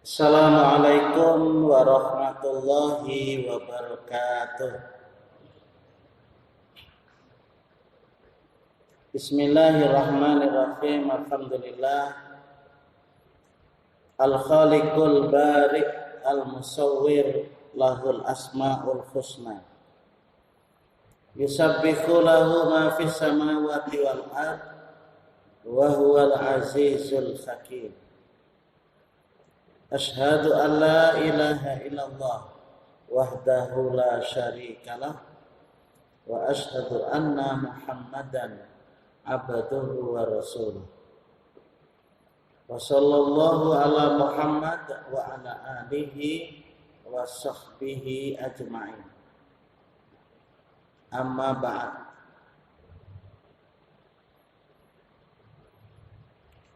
Assalamualaikum warahmatullahi wabarakatuh. Bismillahirrahmanirrahim. Alhamdulillah. Al-Khaliqul Bari' Al-Musawwir lahul asma'ul husna. Yusabbihu lahu ma fis samawati wal ard wa huwal azizul hakim. Asyhadu an la ilaha illallah wahdahu la syarikalah wa asyhadu anna Muhammadan abduhu wa rasuluh. Wa sallallahu ala Muhammad wa ala alihi wa sahbihi ajma'in. Amma ba'd.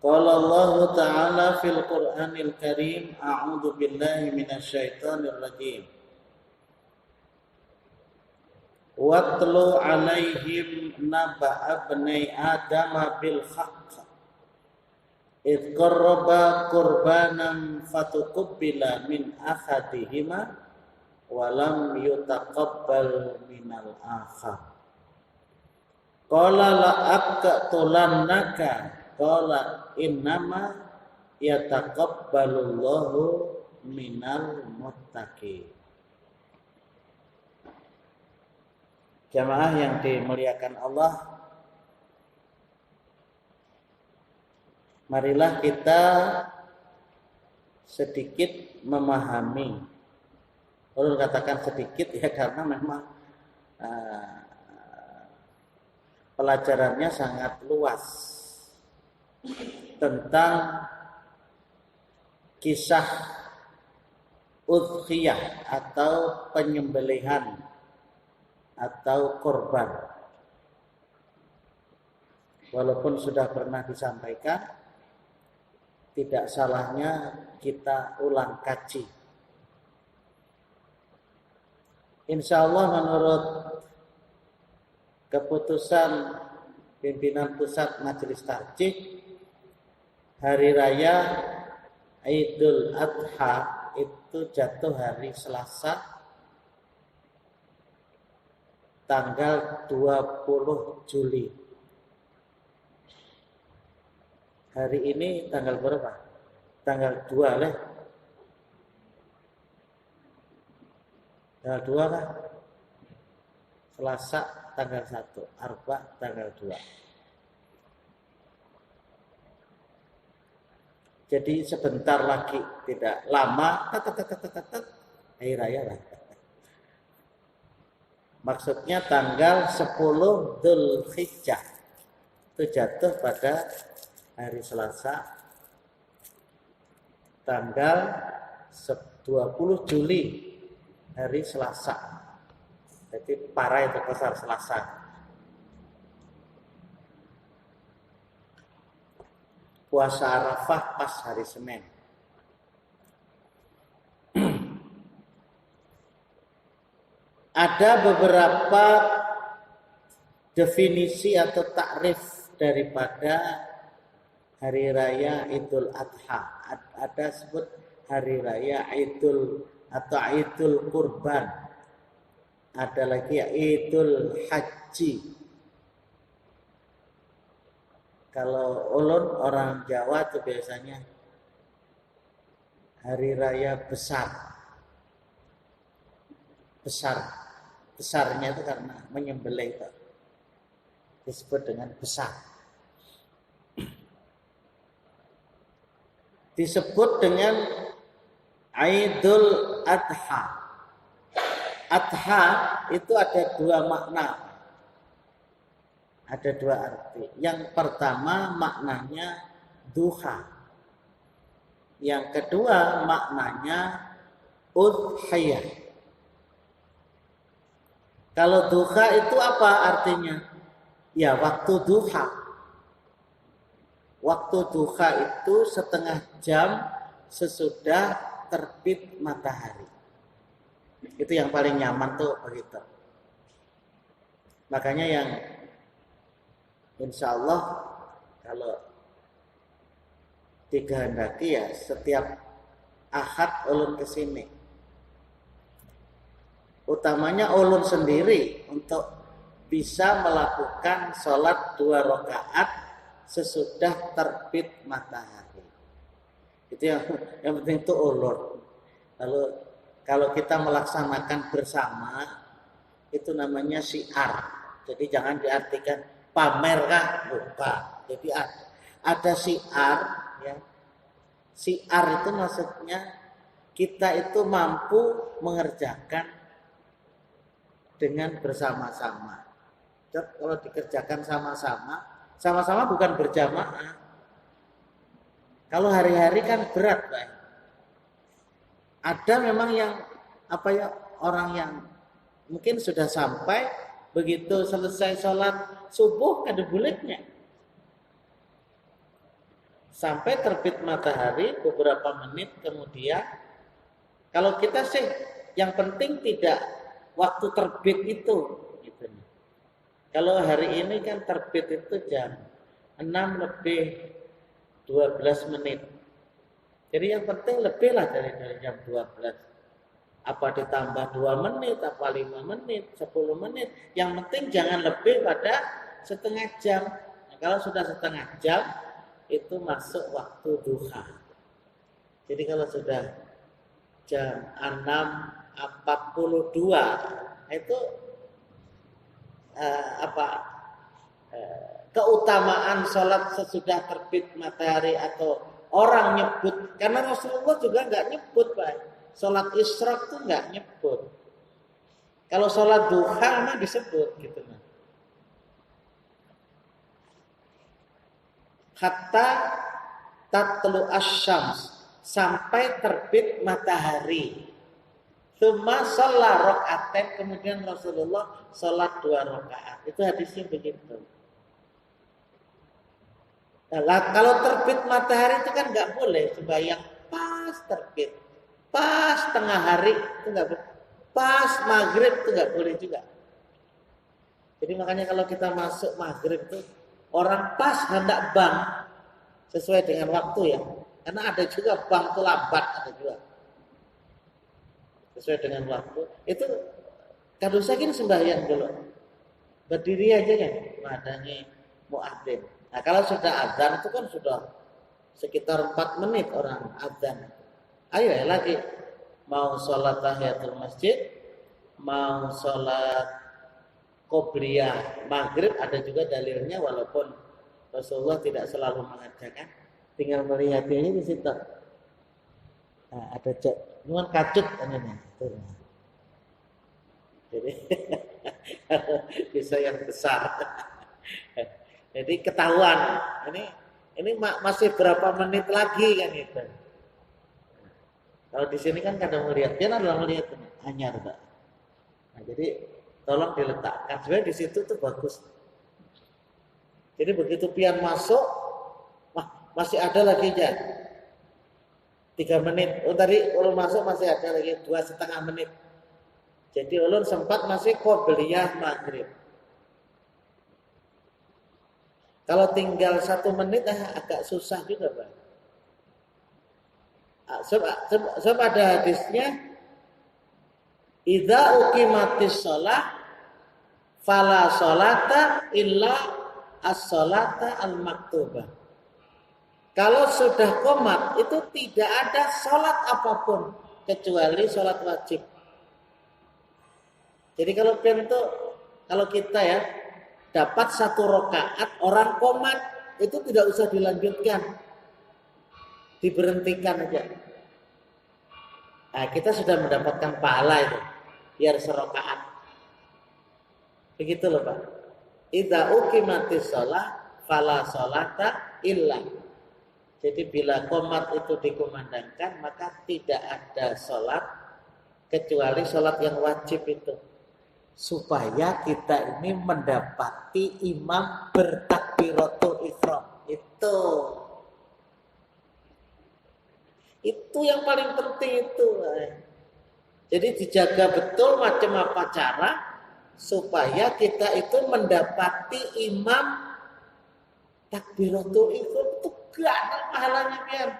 Qala Allah Ta'ala fil Qur'anil Karim, a'udzu billahi minasy syaithanir rajim. Watlu 'alaihim naba'a bani Adam bil haqq. Idh qarraba qurbanan fatuqbila min ahadihima wa lam yutaqabbal minal akhar. Qala la aqtulannaka. Qala innama yataqabbalullahu minal muttaqin. Jamaah yang dimuliakan Allah, marilah kita sedikit memahami. Perlu katakan sedikit ya karena memang pelajarannya sangat luas tentang kisah udhiyah atau penyembelihan atau korban. Walaupun sudah pernah disampaikan, tidak salahnya kita ulang kaji. Insya Allah menurut keputusan pimpinan pusat Majelis Tarjih, hari raya Idul Adha itu jatuh hari Selasa tanggal 20 Juli. Hari ini tanggal berapa? Tanggal 2 lah. Tanggal 2 kan? Selasa tanggal 1, Arba tanggal 2. Jadi sebentar lagi, tidak lama, hari raya lah. Maksudnya tanggal 10 Dzulhijjah itu jatuh pada hari Selasa, tanggal 20 Juli hari Selasa. Jadi para itu besar Selasa. Puasa Arafah pas hari Senin. Ada beberapa definisi atau takrif daripada hari raya Idul Adha. Ada sebut hari raya Idul atau Idul Kurban. Ada lagi Idul Haji. Kalau ulun orang Jawa itu biasanya hari raya besar. Besarnya itu karena menyembelih itu disebut dengan besar. Disebut dengan Idul Adha. Adha itu ada dua makna. Ada dua arti. Yang pertama maknanya duha. Yang kedua maknanya udhiyah. Kalau duha itu apa artinya? Ya waktu duha. Waktu duha itu setengah jam sesudah terbit matahari. Itu yang paling nyaman tuh begitu. Makanya yang insya Allah kalau dikehendaki ya setiap Ahad ulun ke sini. Utamanya ulun sendiri untuk bisa melakukan sholat 2 rakaat sesudah terbit matahari. Itu yang penting itu ulun. Lalu kalau kita melaksanakan bersama itu namanya syiar. Jadi jangan diartikan pamer kah? Bukan. Jadi ada syiar ya. Syiar itu maksudnya kita itu mampu mengerjakan dengan bersama-sama. Kalau dikerjakan sama-sama bukan berjamaah. Kalau hari-hari kan berat, Pak. Ada memang yang orang yang mungkin sudah sampai begitu selesai sholat subuh ada bulatnya. Sampai terbit matahari beberapa menit kemudian. Kalau kita sih yang penting tidak waktu terbit itu gitu. Kalau hari ini kan terbit itu jam 6:12. Jadi yang penting lebih lah dari jam 12. Apa ditambah 2 menit, apa 5 menit, 10 menit. Yang penting jangan lebih pada setengah jam. Nah, kalau sudah setengah jam itu masuk waktu duha. Jadi kalau sudah jam 6:42 itu keutamaan sholat sesudah terbit matahari atau orang nyebut, karena Rasulullah juga nggak nyebut, Pak. Sholat isyraq tuh nggak nyebut. Kalau sholat duha mah disebut gitu. Hatta tatlu asyams, sampai terbit matahari. Tsumma shalla raka'atain, kemudian Rasulullah sholat 2 rakaat. Itu hadisnya begitu. Nah, kalau terbit matahari itu kan nggak boleh sembahyang pas terbit, pas tengah hari itu nggak boleh, pas maghrib itu nggak boleh juga. Jadi makanya kalau kita masuk maghrib itu orang pas hendak bang sesuai dengan waktu ya, karena ada juga bang itu lambat, ada juga sesuai dengan waktu. Itu kalau saking sembahyang dulu berdiri aja kan, madani muadzin. Nah kalau sudah azan itu kan sudah sekitar 4 menit orang azan. Ayo ya lagi mau sholat tahiyatul masjid, mau sholat qobliyah maghrib, ada juga dalilnya walaupun Rasulullah tidak selalu mengajarkan, tinggal melihatnya di situ. Nah, ada cuman kacut ini. Jadi bisa yang besar. Jadi ketahuan ini masih berapa menit lagi kan itu. Kalau di sini kan kadang melihat, dia adalah melihat anyar, Pak. Nah, jadi tolong diletakkan. Sebenarnya di situ tuh bagus. Jadi begitu pian masuk, masih ada lagi ya. 3 menit. Oh tadi ulun masuk masih ada lagi 2,5 menit. Jadi ulun sempat masih qobliyah maghrib. Kalau tinggal 1 menit agak susah juga, Pak. Sebab ada hadisnya, idza uqimatis shalah fala sholata illa as-sholata al-maktubah. Kalau sudah qomat itu tidak ada sholat apapun kecuali sholat wajib. Jadi kalau kita ya dapat 1 rakaat orang qomat itu tidak usah dilanjutkan, diberhentikan aja. Nah, kita sudah mendapatkan pahala itu biar serakaat. Begitu loh, Pak. Idza uqimatis shalah fala sholata illa. Jadi bila qomat itu dikumandangkan maka tidak ada sholat kecuali sholat yang wajib itu. Supaya kita ini mendapati imam bertakbiratul ihram. Itu yang paling penting itu. Jadi dijaga betul macam apa cara supaya kita itu mendapati imam takbiratul ihram itu gak ada pahalanya kan.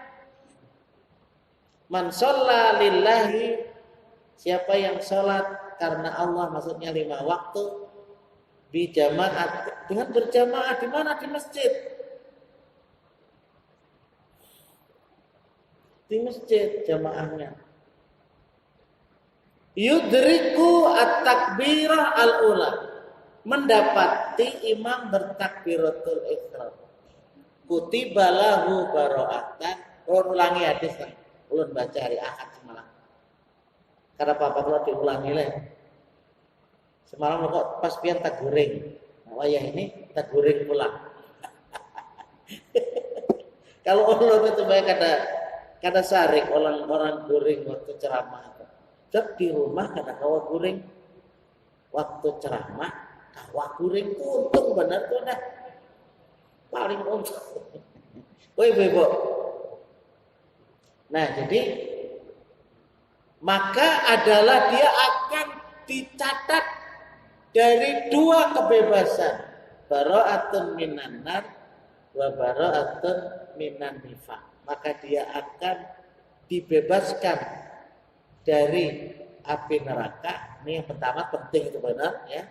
Man shalla lillahi, siapa yang sholat karena Allah, maksudnya 5 waktu, bi jamaat, dengan berjamaah di mana? Di masjid. Di masjid jamaahnya. Yudriku at-takbirah al-ula, mendapati imam bertakbiratul ihram. Kutiba lahu bara'atan. Ulangi hadis kan. Ulun baca hari Ahad semalam. Karena apa kalau diulangi lah. Semalam kok pas pian tak goreng. Nah, ya ini tak goreng pulang. Kalau ulun itu baik kada sarik orang goreng waktu ceramah. Cek di rumah kada kawa goreng waktu ceramah, kawa goreng tuh untung benar tuh dah. Paling untung. Woi bebo. Nah, jadi maka adalah dia akan dicatat dari 2 kebebasan, bara'atun minan nar wa bara'atun minan nifaq. Maka dia akan dibebaskan dari api neraka. Ini yang pertama, penting itu benar ya.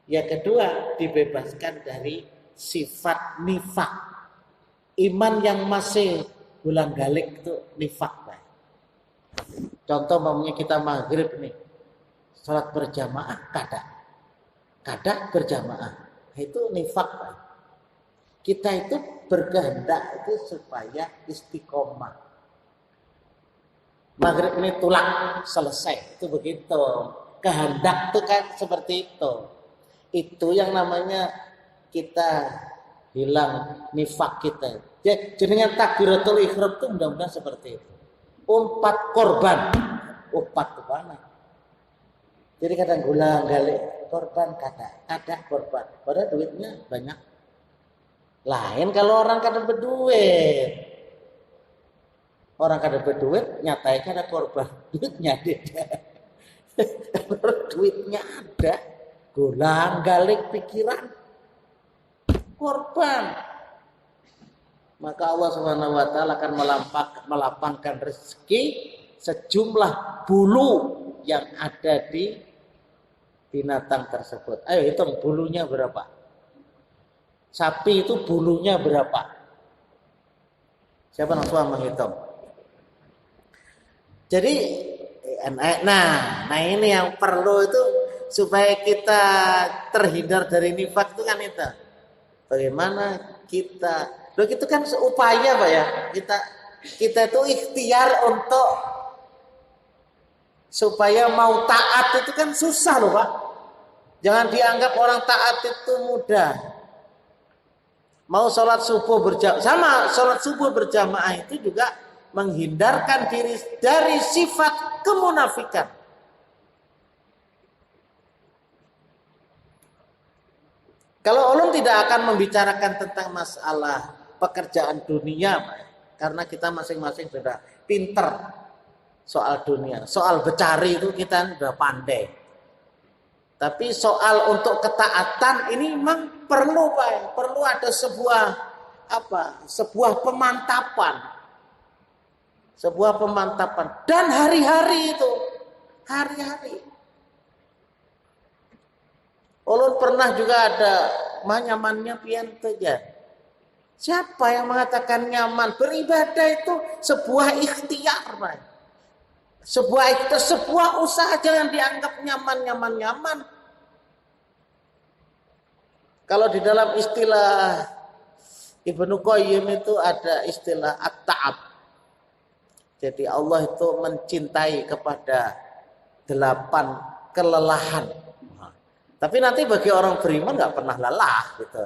Yang kedua, dibebaskan dari sifat nifaq. Iman yang masih ulang galik itu nifaq. Contoh mamanya kita maghrib nih, salat berjamaah kada berjamaah, itu nifaq. Kita itu berkehendak itu supaya istiqomah. Maghrib ini tulang selesai, itu begitu. Kehendak itu kan seperti itu. Itu yang namanya kita hilang nifak kita. Jadi dengan takbiratul ihram itu mudah-mudahan seperti itu. Umpat korban, umpat ke mana? Jadi kadang gulang galik korban kada korban. Padahal duitnya banyak. Lain kalau orang kada berduit. Orang kada berduit nyatai kada korban. Duitnya ada. Duitnya ada. Gulang galik pikiran korban, maka Allah Subhanahu wa taala akan melapangkan rezeki sejumlah bulu yang ada di binatang tersebut. Ayo hitung bulunya berapa? Sapi itu bulunya berapa? Siapa yang suka menghitung? Jadi nah ini yang perlu itu supaya kita terhindar dari nifak itu kan itu. Bagaimana kita, loh itu kan seupaya Pak ya, kita itu ikhtiar untuk supaya mau taat itu kan susah loh Pak. Jangan dianggap orang taat itu mudah. Mau sholat subuh berjamaah, sama sholat subuh berjamaah itu juga menghindarkan diri dari sifat kemunafikan. Kalau ulun tidak akan membicarakan tentang masalah pekerjaan dunia, karena kita masing-masing sudah pinter soal dunia. Soal bercari itu kita sudah pandai. Tapi soal untuk ketaatan ini memang perlu, Pak. Perlu ada sebuah pemantapan. Sebuah pemantapan. Dan hari-hari itu. Hari-hari. Ulun pernah juga ada nyamannya pian saja. Siapa yang mengatakan nyaman? Beribadah itu sebuah ikhtiar, Pak. Sebuah usaha, jangan dianggap nyaman. Kalau di dalam istilah Ibnu Qayyim itu ada istilah at-ta'ab. Jadi Allah itu mencintai kepada 8 kelelahan. Tapi nanti bagi orang beriman nggak pernah lelah gitu.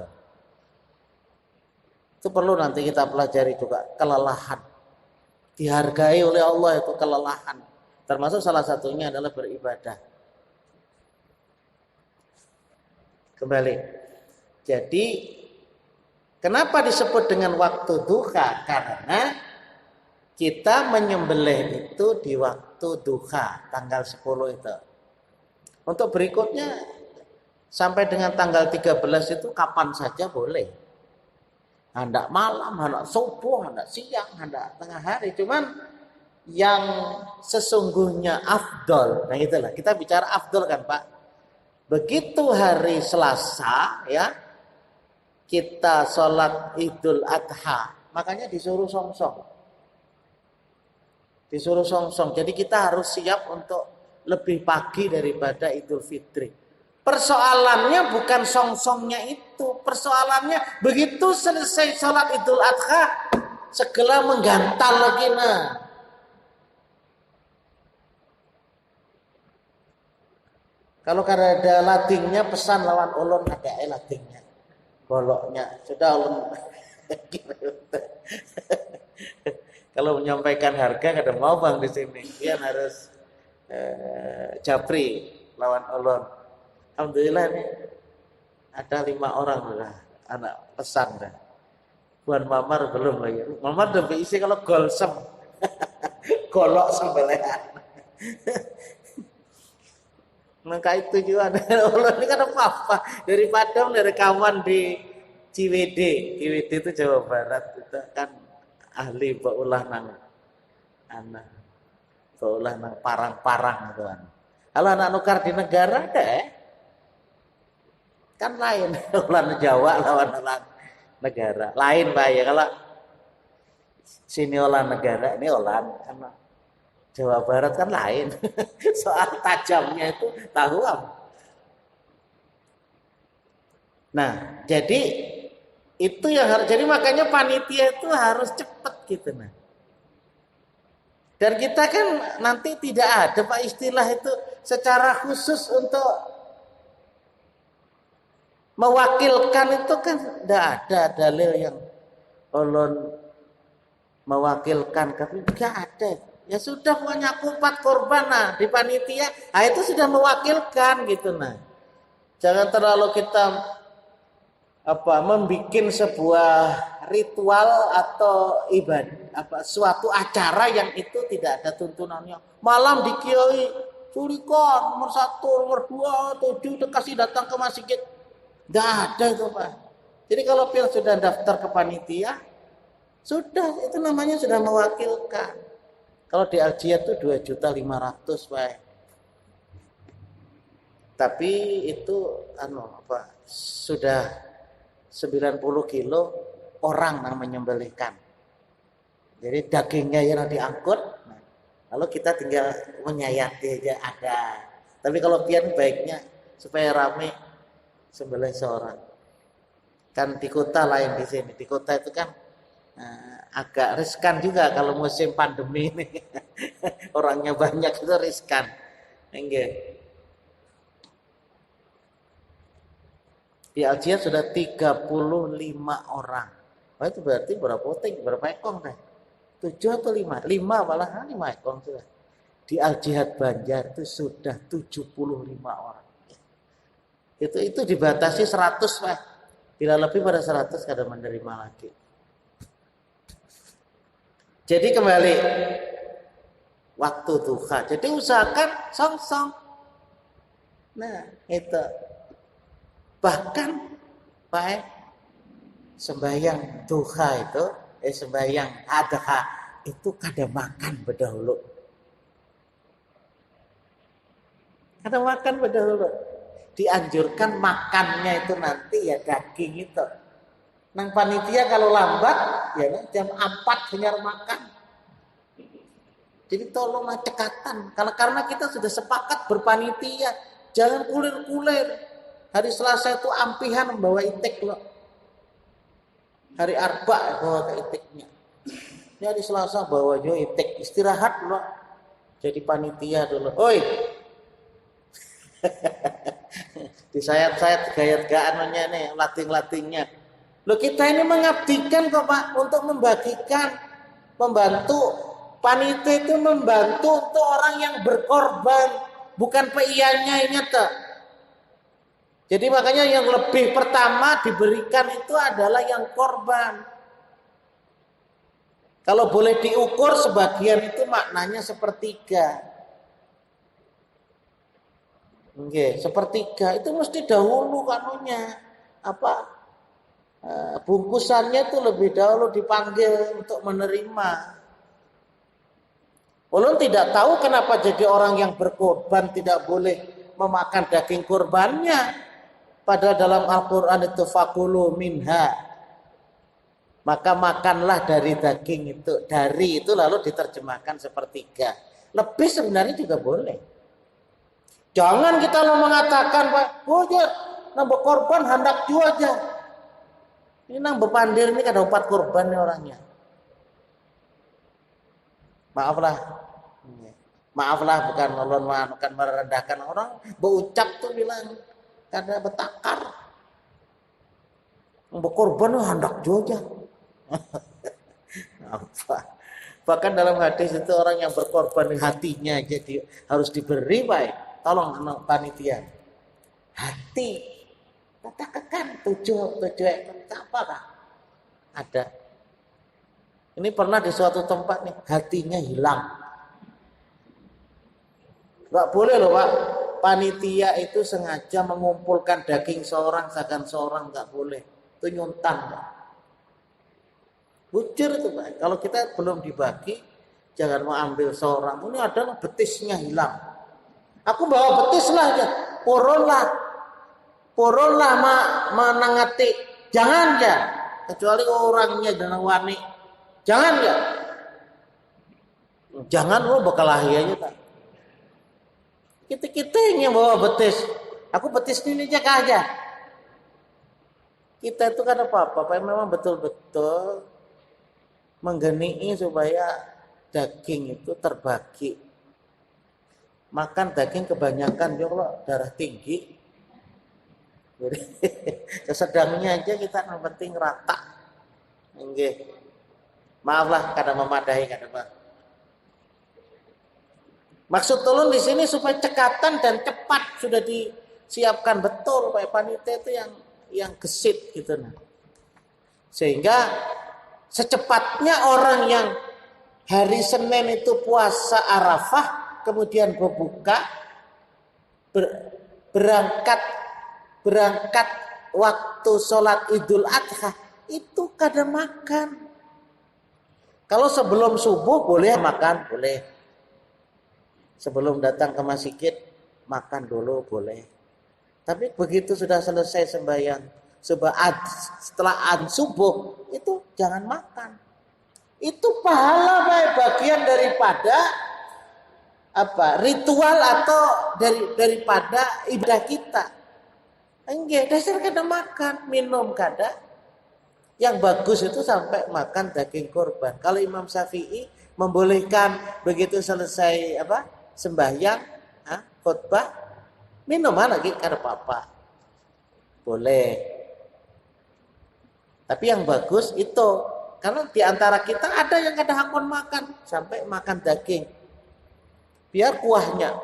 Itu perlu nanti kita pelajari juga, kelelahan. Dihargai oleh Allah itu kelelahan. Termasuk salah satunya adalah beribadah. Kembali. Jadi kenapa disebut dengan waktu duha? Karena kita menyembelih itu di waktu duha, tanggal 10 itu. Untuk berikutnya sampai dengan tanggal 13 itu kapan saja boleh. hendak malam, hendak subuh, hendak siang, hendak tengah hari. Cuman yang sesungguhnya afdol, nah itulah kita bicara afdol kan Pak. Begitu hari Selasa ya, kita sholat Idul Adha, makanya disuruh songsong. Disuruh songsong. Jadi kita harus siap untuk lebih pagi daripada Idul Fitri. Persoalannya bukan songsongnya itu. Persoalannya begitu selesai sholat Idul Adha, segera menggantal lagi nah. Kalau ada ladingnya pesan lawan ulun ada ladingnya. Boloknya sudah ulun. Kalau menyampaikan harga kadang mau bang di sini, dia harus japri lawan ulun. Alhamdulillah ini ada 5 orang lah anak pesan dah. Buan Mamar belum lagi. Mamar udah berisi kalau golsem, golok sembelihan. Maka itu juga ulun ini kan apa dari Padang, dari kawan di Ciwidey. Ciwidey itu Jawa Barat itu kan ahli baulah nang anak baulah nang parang-parang itu kan. Kalau anak nukar di negara deh kan lain ulah Jawa lawan orang negara lain Pak ya. Kalau sini olah negara ini olah karena Jawa Barat kan lain. Soal tajamnya itu tahu apa. Nah, jadi itu yang harus, jadi makanya panitia itu harus cepat gitu nah. Dan kita kan nanti tidak ada Pak istilah itu secara khusus untuk mewakilkan itu kan tidak ada dalil yang ulun mewakilkan, tapi tidak ada. Ya sudah punya aku 4 korban nah di panitia, nah itu sudah mewakilkan gitu nah. Jangan terlalu kita membikin sebuah ritual atau ibadah suatu acara yang itu tidak ada tuntunannya. Malam di kiai curikan nomor 1, nomor 2, 7 kasih datang ke masjid. Tidak ada itu Pak. Jadi kalau pil sudah daftar ke panitia, sudah itu namanya sudah mewakilkan. Kalau di Aljiat itu 2.500.000 Pak. Tapi itu sudah 90 kilo orang yang menyembelihkan. Jadi dagingnya yang diangkut, lalu kita tinggal menyayati aja ada. Tapi kalau pian baiknya supaya rame sembelih seorang. Kan di kota lain di sini. Di kota itu kan agak riskan juga kalau musim pandemi ini. Orangnya banyak itu riskan. Enggak. Di Aljiat sudah 35 orang. Oh itu berarti berapa ekor deh? 7 atau 5? 5 malah 5 ekor sudah. Di Al-Jihad Banjar itu sudah 75 orang. Itu dibatasi 100 Pak. Bila lebih pada 100 kadang menerima lagi. Jadi kembali waktu duha. Jadi usahakan song-song. Nah itu. Bahkan Pak sembahyang duha itu sembahyang adha itu kada makan berdahulu. Kada makan berdahulu. Dianjurkan makannya itu nanti ya daging itu. Nang panitia kalau lambat ya jam 4 hanya makan. Jadi tolonglah cekatan. Karena kita sudah sepakat berpanitia, jangan kulir-kulir. Hari Selasa itu ampihan membawa itik loh. Hari Arba bawa ke itiknya. Ini hari Selasa bawa jo itik, istirahat loh. Jadi panitia dulu. Oi. Disayat-sayat gayat-gaannya nih, lating-latingnya. Loh kita ini mengabdikan kok Pak untuk membagikan, membantu. Panitia itu membantu untuk orang yang berkorban, bukan peiannya ini tuh. Jadi makanya yang lebih pertama diberikan itu adalah yang korban. Kalau boleh diukur sebagian itu maknanya sepertiga. Oke, sepertiga itu mesti dahulu kanunya bungkusannya itu lebih dahulu dipanggil untuk menerima. Ulun tidak tahu kenapa jadi orang yang berkorban tidak boleh memakan daging kurbannya. Padahal dalam Al-Quran itu fakulu minha, maka makanlah dari daging itu. Dari itu lalu diterjemahkan sepertiga. Lebih sebenarnya juga boleh. Jangan kita mengatakan, Pak, oh ya, nambah korban hendak jua aja. Ini nambah pandir ini ada 4 korban nih orangnya. Maaflah, bukan merendahkan orang. Berucap tuh bilang karena betakar. Nambah korban hendak jua aja. Apa? Bahkan dalam hadis itu orang yang berkorban hatinya jadi harus diberi, baik. Tolong anak panitia. Hati. Katakan 7 ekor apa kah? Ada. Ini pernah di suatu tempat nih, hatinya hilang. Gak boleh loh Pak. Panitia itu sengaja mengumpulkan daging seorang, gak boleh. Itu nyuntan Pak. Bujur itu Pak. Kalau kita belum dibagi, jangan mau ambil seorang. Ini adalah betisnya hilang. Aku bawa betis lah aja. Poronlah menangati. Jangan ya. Kecuali orangnya dan wani. Jangan ya. Jangan lo bakal lahir aja tak. Kita yang bawa betis. Aku betis ini jaga aja. Kita itu kan apa-apa memang betul-betul menggenii supaya daging itu terbagi. Makan daging kebanyakan ya Allah darah tinggi. Jadi sedangnya aja kita yang penting rata. Nggih. Maaflah kadang memadahi kadang Pak. Maksud tolong di sini supaya cekatan dan cepat sudah disiapkan betul Pak panitia itu yang gesit gitu nah. Sehingga secepatnya orang yang hari Senin itu puasa Arafah kemudian berbuka berangkat waktu sholat Idul Adha itu kadang makan. Kalau sebelum subuh boleh makan, boleh. Sebelum datang ke masjid makan dulu boleh. Tapi begitu sudah selesai sembahyang, setelah subuh itu jangan makan. Itu pahala bagian daripada ritual atau daripada ibadah kita. Enggak, dasar kada makan, minum kada. Yang bagus itu sampai makan daging kurban. Kalau Imam Syafi'i membolehkan begitu selesai sembahyang, khutbah, minuman lagi kada apa-apa. Boleh. Tapi yang bagus itu karena di antara kita ada yang kada hakon makan sampai makan daging. Biar kuahnya.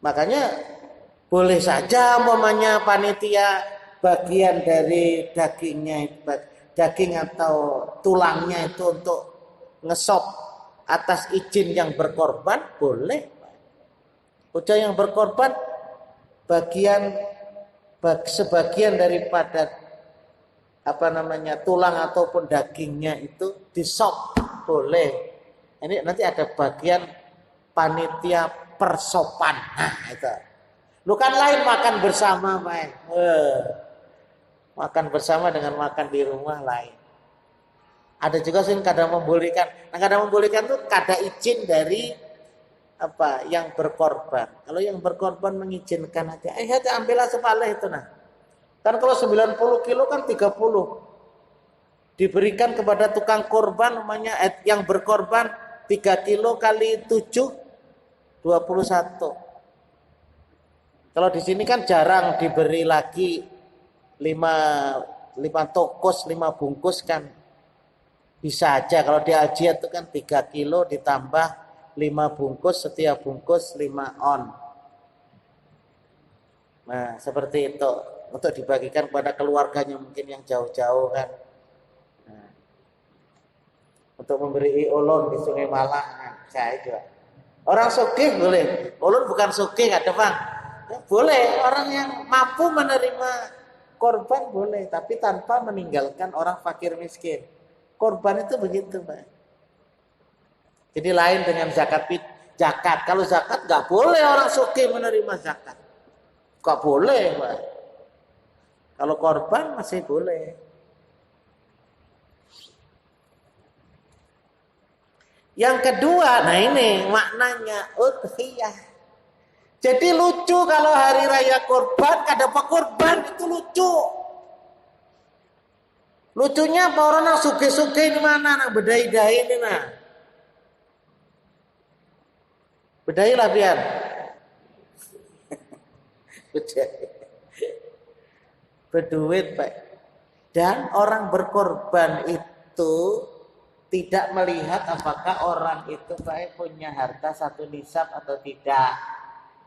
Makanya boleh saja umpamanya panitia bagian dari daging atau tulangnya itu untuk ngesop atas izin yang berkorban boleh. Udah yang berkorban sebagian daripada tulang ataupun dagingnya itu disop boleh. Ini nanti ada bagian panitia persopan. Nah itu. Lu kan lain makan bersama, Pak. Makan bersama dengan makan di rumah lain. Ada juga sih kadang membolehkan. Nah, kadang membolehkan tuh kada izin dari yang berkorban. Kalau yang berkorban mengizinkan aja. Ambillah sepala itu nah. Kan kalau 90 kilo kan 30. Diberikan kepada tukang korban namanya yang berkorban 3 kilo kali 7 21. Kalau di sini kan jarang diberi lagi 5 tokus 5 bungkus kan bisa aja. Kalau di Aljiat itu kan 3 kilo ditambah 5 bungkus, setiap bungkus 5 on. Nah seperti itu untuk dibagikan kepada keluarganya mungkin yang jauh-jauh kan. Nah, untuk memberi ulun di Sungai Malang kan, saya juga. Orang sugih boleh, ulun bukan sugih ada bang. Ya, boleh orang yang mampu menerima korban boleh, tapi tanpa meninggalkan orang fakir miskin. Korban itu begitu, Pak. Jadi lain dengan zakat. Kalau zakat nggak boleh orang sugih menerima zakat. Nggak boleh, Pak. Kalau korban masih boleh. Yang kedua, nah ini maknanya udhiyah. Jadi lucu kalau hari raya korban, ada pekorban itu lucu. Lucunya apa orang yang sugih-sugih ini mana, yang bedai-bedai ini nah. Bedai lah biar. Berduit, Pak. Dan orang berkorban itu tidak melihat apakah orang itu Pak punya harta satu nisab atau tidak.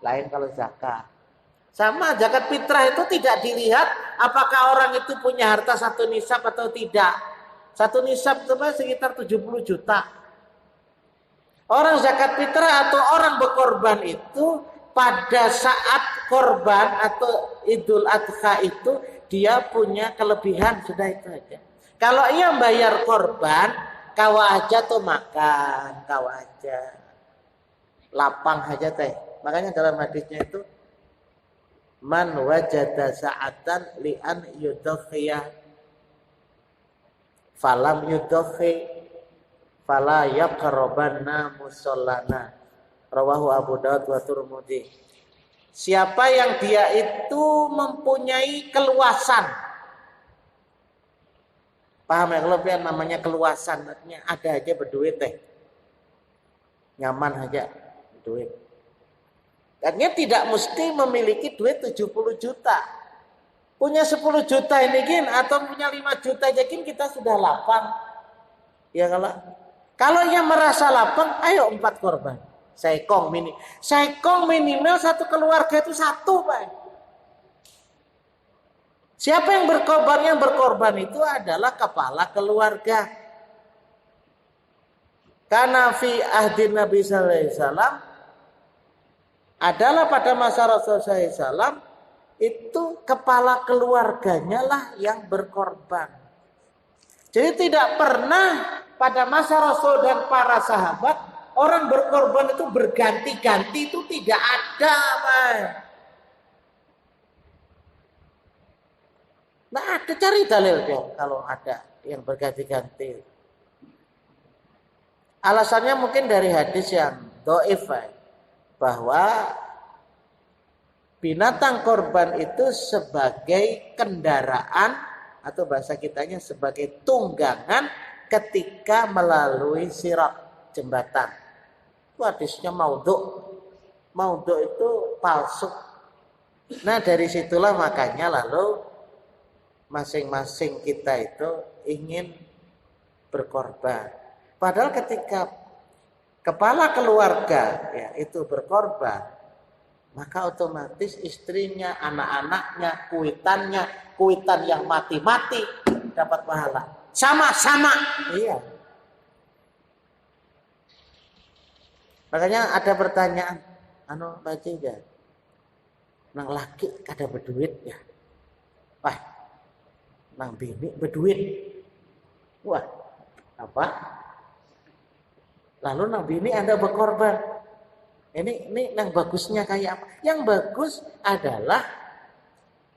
Lain kalau zakat. Sama zakat fitrah itu tidak dilihat apakah orang itu punya harta satu nisab atau tidak. Satu nisab itu Pak sekitar 70 juta. Orang zakat fitrah atau orang berkorban itu pada saat korban atau Idul Adha itu dia punya kelebihan, sudah itu aja. Kalau ia bayar korban, kawa aja tuh makan, kawa aja. Lapang aja teh. Makanya dalam hadisnya itu man wajada sa'atan li'an yudhiyah falam yudhi fala yaqrabanna musallana. Rawahu Abu Daud wa Tirmidzi. Siapa yang dia itu mempunyai keluasan. Paham ya kalau yang namanya keluasan, artinya ada aja berduit teh. Nyaman aja duit. Artinya tidak mesti memiliki duit 70 juta. Punya 10 juta ini gin atau punya 5 juta aja gin kita sudah lapang. Ya kalau yang merasa lapang, ayo 4 korban. Saikong minimal satu keluarga itu satu, Pak. Siapa yang berkorban? Yang berkorban itu adalah kepala keluarga. Karena fi ahdin Nabi sallallahu alaihi wasallam adalah pada masa Rasulullah sallallahu alaihi wasallam itu kepala keluarganya lah yang berkorban. Jadi tidak pernah pada masa Rasul dan para sahabat orang berkorban itu berganti-ganti, itu tidak ada, Pak. Nah, ada cari dalilnya kalau ada yang berganti-ganti. Alasannya mungkin dari hadis yang dhaif, bahwa binatang korban itu sebagai kendaraan atau bahasa kitanya sebagai tunggangan ketika melalui sirat, jembatan. Itu hadisnya maudhu. Maudhu itu palsu. Nah dari situlah makanya lalu masing-masing kita itu ingin berkorban. Padahal ketika kepala keluarga ya itu berkorban, maka otomatis istrinya, anak-anaknya, kuitan yang mati-mati dapat pahala. Sama-sama. Iya. Makanya ada pertanyaan, baca ya. Nang laki kada berduit ya. Wah, nang bini berduit. Wah, apa? Lalu nang bini Anda berkorban. Ini yang bagusnya kayak apa? Yang bagus adalah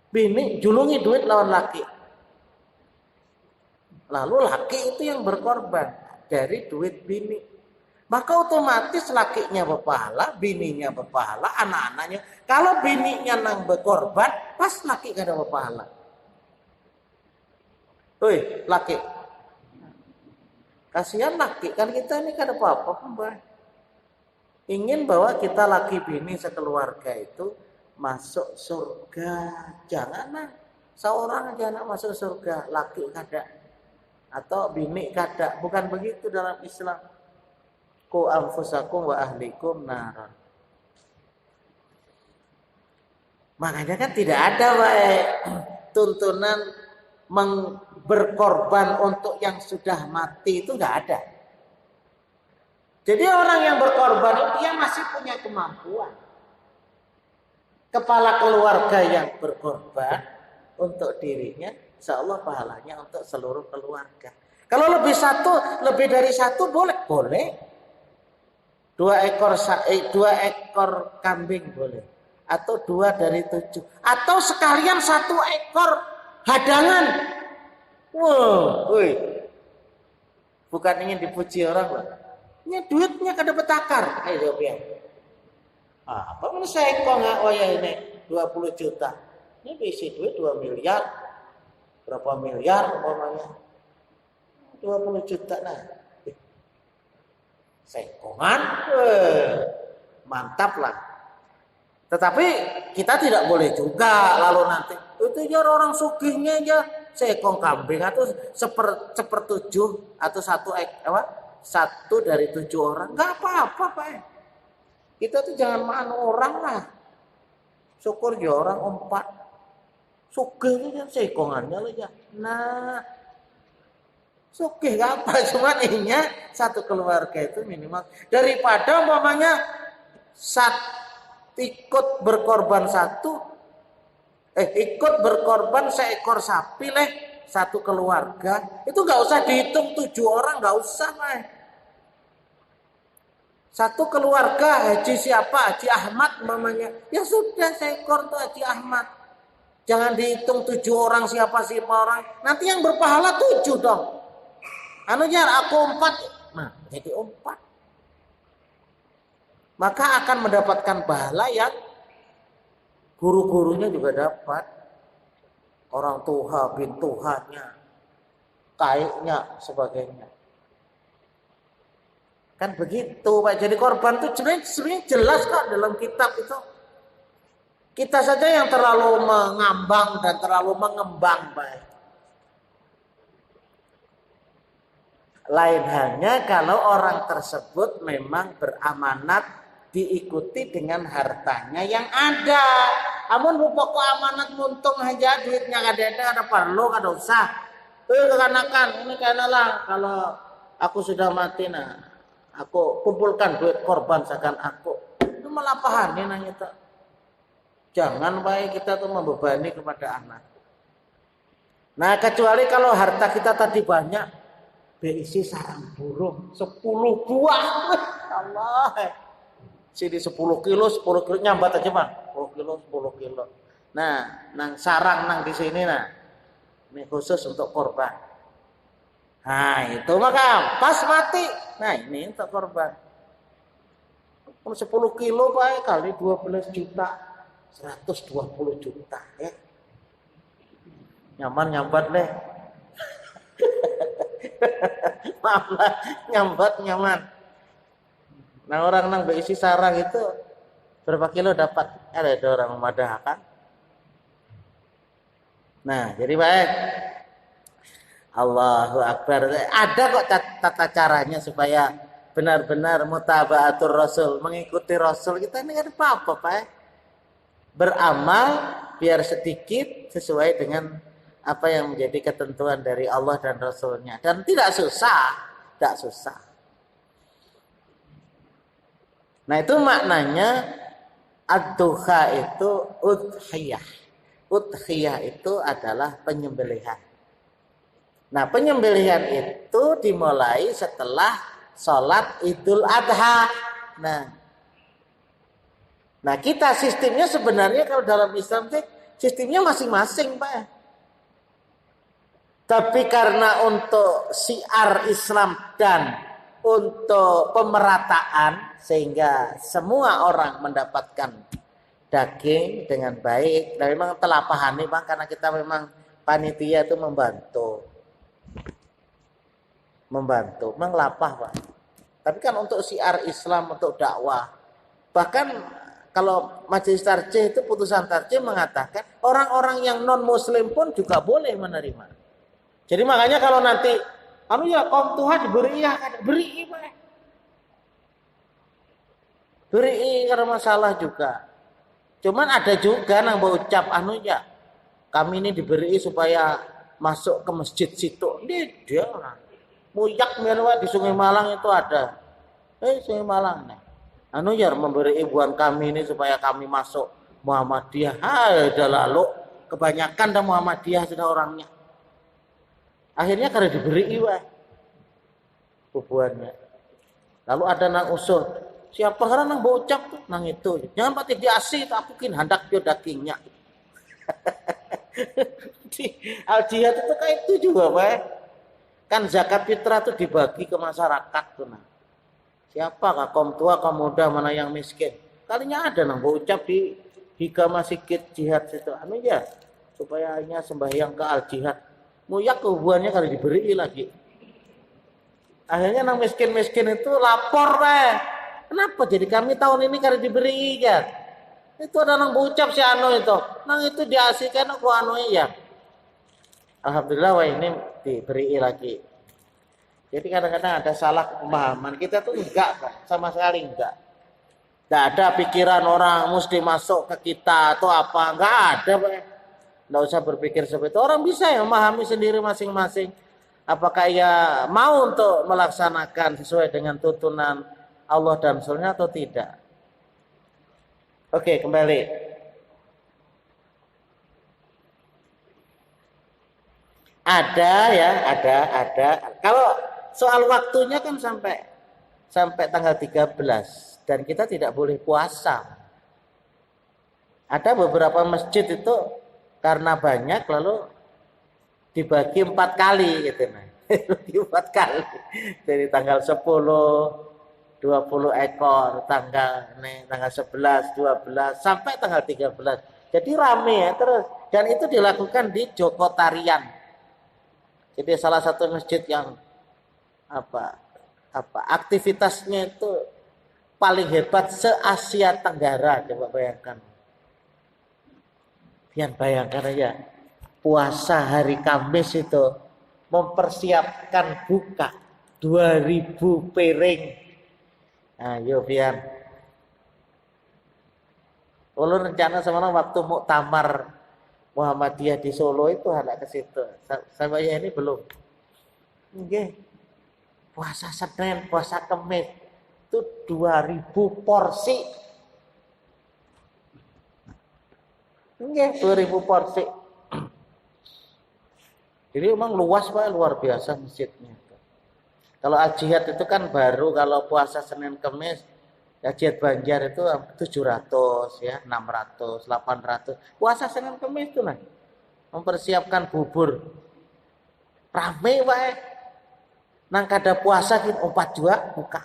bini julungi duit lawan laki. Lalu laki itu yang berkorban dari duit bini. Maka otomatis lakinya berpahala, bininya berpahala, anak-anaknya. Kalau bininya nang berkorban, pas laki kada berpahala. Woi, laki. Kasihan laki, kan kita ini kada apa-apa, Mbak. Ingin bahwa kita laki bini sekeluarga itu masuk surga. Janganlah seorang aja nak masuk surga, laki kada atau bini kada. Bukan begitu dalam Islam. Ku anfusakum wa ahlikum naran. Makanya kan tidak ada tuntunan berkorban untuk yang sudah mati itu nggak ada. Jadi orang yang berkorban itu dia masih punya kemampuan. Kepala keluarga yang berkorban untuk dirinya, insya Allah pahalanya untuk seluruh keluarga. Kalau lebih dari satu boleh. 2 ekor kambing boleh, atau 2 dari 7, atau sekalian 1 ekor hadangan. Wow, bukan ingin dipuji orang loh. Ini duitnya kada betakar. Ayo ya. Apa mana saya kok ini 20 juta. Ini isi duit 2 miliar. Berapa miliar umpamanya? 20 juta nah. Sekongan, mantap lah. Tetapi kita tidak boleh juga lalu nanti itu ya orang sugihnya aja seekor kambing atau sepertujuh atau 1 dari 7 orang, nggak apa-apa Pak. Kita tuh jangan makan orang lah. Syukur ya orang 4 sugihnya sekongannya aja. Nah. Sugih apa cuma ininya 1 keluarga itu minimal daripada umpamanya ikut berkorban seekor sapi 1 keluarga itu nggak usah dihitung 7 orang nggak usah Pak. 1 keluarga Haji siapa Haji Ahmad umpamanya ya sudah seekor tuh Haji Ahmad jangan dihitung 7 orang siapa orang nanti yang berpahala 7 dong. Aku 4, nah jadi 4. Maka akan mendapatkan pahala yang guru-gurunya juga dapat. Orang tua, bintuhannya, kaiknya, sebagainya. Kan begitu Pak. Jadi korban itu sebenarnya jelas kok dalam kitab itu. Kita saja yang terlalu mengambang dan terlalu mengembang Pak. Lain halnya kalau orang tersebut memang beramanat diikuti dengan hartanya yang ada. Amun pokok amanat muntung aja duitnya ada perlu kada usah. Kekanakan ini karena lah kalau aku sudah mati nah aku kumpulkan duit korban seakan aku. Itu malah pahami nanya tak. Jangan baik kita tuh membebani kepada anak. Nah kecuali kalau harta kita tadi banyak berisi sarang burung 10 buah. Allah. Sini 10 kilo nyambat aja Bang. 10 kilo. Nah, nang sarang nang di sini nah. Ini khusus untuk korban. Nah, itu maka pas mati. Nah, ini untuk korban. 10 kilo Pak kali 12 juta. 120 juta ya. Nyambat deh. Maaf lah, nyambat nyaman. Nah orang nang berisi sarang itu berapa kilo dapat? Ada orang memadahkan. Nah jadi baik. Allahu Akbar. Ada kok tata caranya supaya benar-benar mutabaatur Rasul, mengikuti Rasul. Kita ini kan apa-apa Pak. Beramal biar sedikit sesuai dengan apa yang menjadi ketentuan dari Allah dan Rasulnya. Dan tidak susah. Nah itu maknanya ad-duha itu udhiyah. Udhiyah itu adalah penyembelihan. Nah penyembelihan itu dimulai setelah sholat Idul Adha. Nah kita sistemnya sebenarnya kalau dalam Islam sistemnya masing-masing Pak. Tapi karena untuk syiar Islam dan untuk pemerataan sehingga semua orang mendapatkan daging dengan baik. Dan memang telah pahami Bang karena kita memang panitia itu membantu. Memang lapah Pak. Tapi kan untuk syiar Islam, untuk dakwah. Bahkan kalau Majelis Tarjih itu putusan Tarjih mengatakan orang-orang yang non muslim pun juga boleh menerima. Jadi makanya kalau nanti kaum Tuhan diberi Pak. Beri karena masalah juga. Cuman ada juga nang berucap kami ini diberi supaya masuk ke masjid situ. Dia orang. Muyak melwa di Sungai Malang itu ada. Sungai Malang nih. Memberi ibuan kami ini supaya kami masuk Muhammadiyah. Ada lalu kebanyakan dah Muhammadiyah sudah orangnya. Akhirnya kada diberi iwa bubuannya. Lalu ada nang usul, siapa karena nang bocap tuh nang itu. Jangan pati diasi, aku kin hendak dia dagingnya. Al jihad itu kayak itu juga, Pak. Kan zakat fitrah itu dibagi ke masyarakat tuh nah. Siapa kaum tua, kaum muda, mana yang miskin. Kalinya ada nang bocap di hikama sikit jihad situ. Anu ya, supaya hanya sembahyang ke al jihad. Muyak kehubuannya kali diberi lagi. Akhirnya nang miskin-miskin itu lapor kenapa jadi kami tahun ini kali diberi ya? Itu ada nang bocap si anu itu. Nang itu diasihkan aku anu ya. Alhamdulillah wah ini diberi lagi. Jadi kadang-kadang ada salah pemahaman. Kita tuh enggak kok, sama sekali enggak. Enggak ada pikiran orang mesti masuk ke kita atau apa, enggak ada, Pak. Enggak usah berpikir seperti itu. Orang bisa ya memahami sendiri masing-masing. Apakah ia mau untuk melaksanakan sesuai dengan tuntunan Allah dan Rasulnya atau tidak. Oke, kembali. Ada ya, ada. Kalau soal waktunya kan sampai tanggal 13 dan kita tidak boleh puasa. Ada beberapa masjid itu karena banyak lalu dibagi 4 kali gitu nah. 4 kali. Dari tanggal 10 20 ekor, tanggal 11, 12 sampai tanggal 13. Jadi rame ya terus dan itu dilakukan di Joko Tarian. Jadi salah satu masjid yang aktivitasnya itu paling hebat se-Asia Tenggara, coba bayangkan. Bayangkan aja. Puasa hari Kamis itu mempersiapkan buka 2000 piring. Ayo Pian. Ulun rencana sama waktu muktamar Muhammadiyah di Solo itu hendak ke situ. Saya ini belum. Nggih. Puasa Senin, puasa Kamis itu 2000 porsi. Nggih, 2000 porsi. Jadi memang luas Pak, luar biasa masjidnya. Kalau al-jihad itu kan baru kalau puasa Senin Kamis, ya jihad Banjar itu 700 ya, 600, 800. Puasa Senin Kamis itu lah. Mempersiapkan bubur. Rame Pak. Nang kada puasa kin 4 juga buka.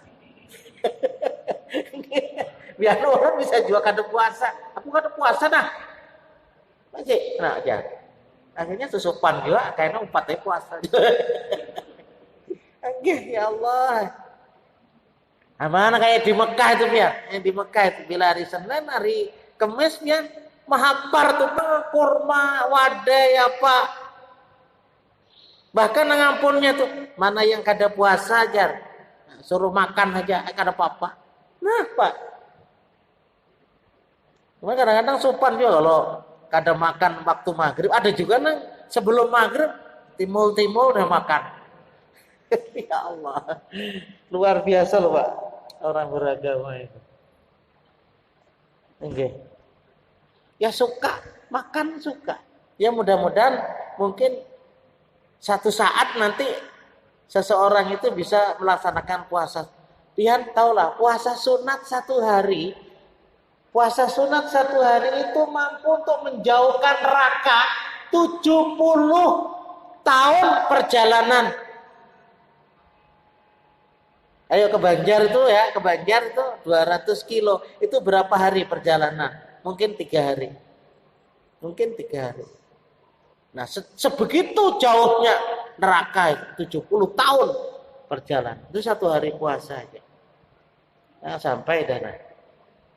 Biar orang bisa juga kada puasa. Aku kada puasa dah. Masih kena aja. Akhirnya susupan juga kayaknya 4 puasa. Anggih ya Allah. Mana kayak di Mekah itu Pian. Yang di Mekah itu bila hari Senin, hari Kamis Pian mahapar tuh kurma, wadai apa. Bahkan ngampunnya tuh mana yang kada puasa aja suruh makan aja kada apa-apa. Nah, Pak. Cuma kadang-kadang sopan juga kalau kada makan waktu maghrib. Ada juga nang sebelum maghrib timul-timul udah makan. Ya Allah. Luar biasa loh Pak. Orang beragama itu. Oke. Ya suka. Makan suka. Ya mudah-mudahan mungkin satu saat nanti seseorang itu bisa melaksanakan puasa. Pian tahulah puasa sunat 1 hari. Puasa sunat 1 hari itu mampu untuk menjauhkan neraka 70 tahun perjalanan. Ayo ke Banjar itu ya, ke Banjar itu 200 kilo. Itu berapa hari perjalanan? Mungkin 3 hari. Mungkin 3 hari. Nah, sebegitu jauhnya neraka itu 70 tahun perjalanan. Itu 1 hari puasa aja. Nah, sampai dana.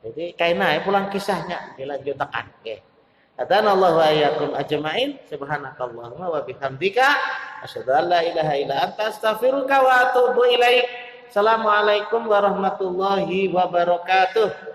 Jadi kaina pulang kisahnya dilanjutkan. Oke. Adana Allah wa iyyakum ajmain. Subhanakallahumma wa bihamdika asyhadu an la ilaha illa anta astaghfiruka wa atubu ilaik. Assalamualaikum warahmatullahi wabarakatuh.